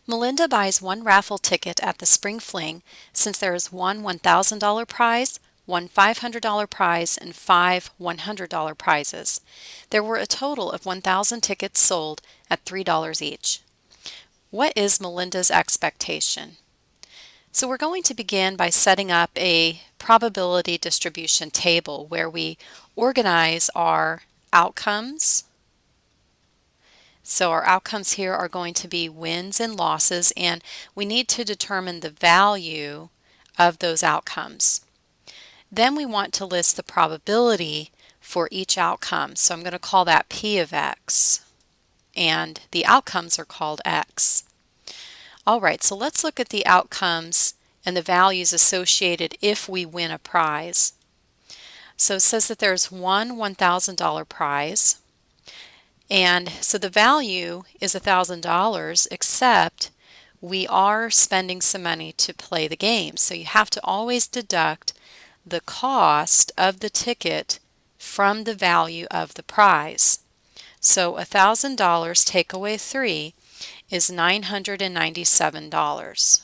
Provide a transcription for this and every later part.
Melinda buys one raffle ticket at the Spring Fling since there is one $1,000 prize, one $500 prize, and five $100 prizes. There were a total of 1,000 tickets sold at $3 each. What is Melinda's expectation? So we're going to begin by setting up a probability distribution table where we organize our outcomes. So our outcomes here are going to be wins and losses, and we need to determine the value of those outcomes. Then we want to list the probability for each outcome. So I'm going to call that P of X, and the outcomes are called X. All right, so let's look at the outcomes and the values associated if we win a prize. So it says that there's one $1,000 prize. And so the value is $1,000, except we are spending some money to play the game. So you have to always deduct the cost of the ticket from the value of the prize. So $1,000 take away 3 is $997.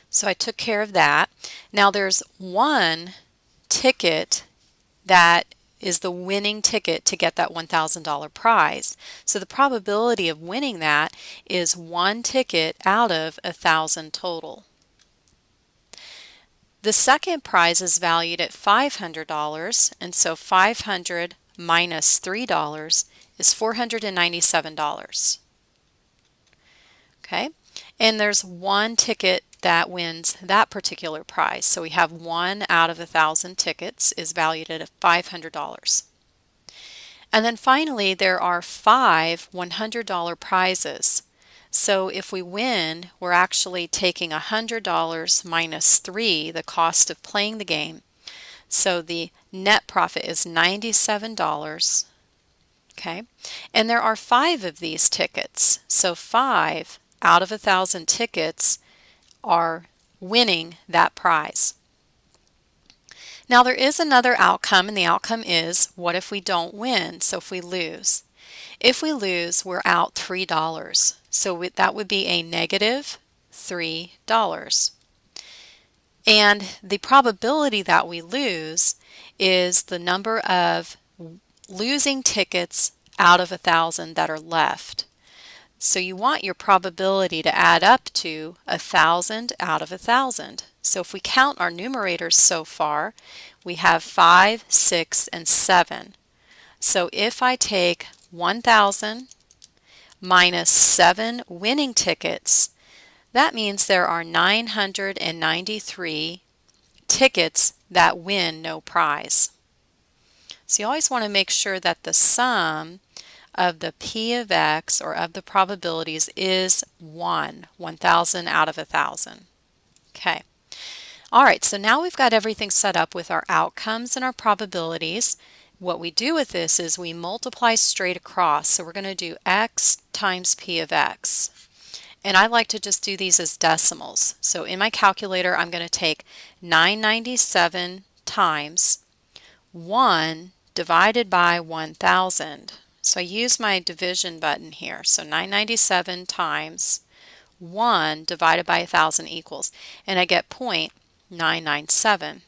So I took care of that. Now there's one ticket that is the winning ticket to get that $1,000 prize. So the probability of winning that is one ticket out of 1,000 total. The second prize is valued at $500, and so 500 minus $3 is $497. Okay, and there's one ticket that wins that particular prize. So we have 1 out of 1,000 tickets is valued at $500. And then finally there are 5 $100 prizes. So if we win, we're actually taking $100 minus 3, the cost of playing the game. So the net profit is $97. Okay, and there are 5 of these tickets. So 5 out of 1,000 tickets are winning that prize. Now there is another outcome, and the outcome is what if we don't win? So if we lose. If we lose, we're out $3. So that would be a negative $3. And the probability that we lose is the number of losing tickets out of 1,000 that are left. So you want your probability to add up to 1,000 out of 1,000. So if we count our numerators so far, we have 5, 6, and 7. So if I take 1,000 minus 7 winning tickets, that means there are 993 tickets that win no prize. So you always want to make sure that the sum of the P of X, or of the probabilities, is 1,000 out of 1,000. Okay. All right, so now we've got everything set up with our outcomes and our probabilities. What we do with this is we multiply straight across. So we're going to do X times P of X. And I like to just do these as decimals. So in my calculator, I'm going to take 997 times 1 divided by 1,000. So I use my division button here. So 997 times 1 divided by 1,000 equals, and I get 0.997.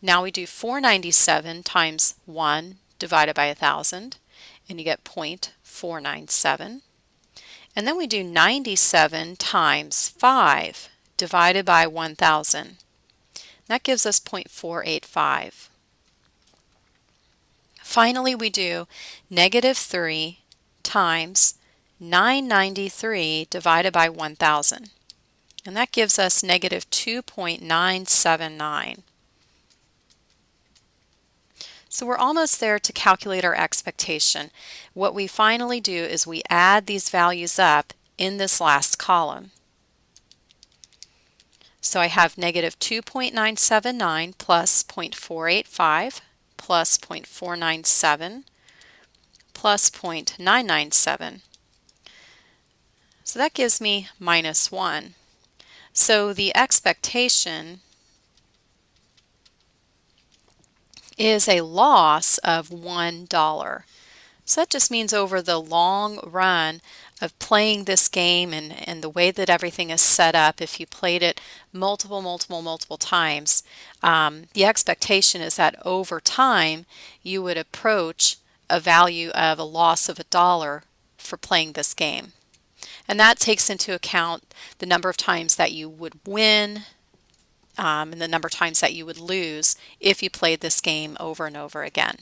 Now we do 497 times 1 divided by 1,000, and you get 0.497. And then we do 97 times 5 divided by 1,000. That gives us 0.485. Finally, we do negative 3 times 993 divided by 1,000. And that gives us negative 2.979. So we're almost there to calculate our expectation. What we finally do is we add these values up in this last column. So I have negative 2.979 plus 0.485 plus 0.497 plus 0.997. So that gives me minus 1. So the expectation is a loss of $1. So that just means over the long run of playing this game and the way that everything is set up, if you played it multiple times, the expectation is that over time you would approach a value of a loss of $1 for playing this game. And that takes into account the number of times that you would win and the number of times that you would lose if you played this game over and over again.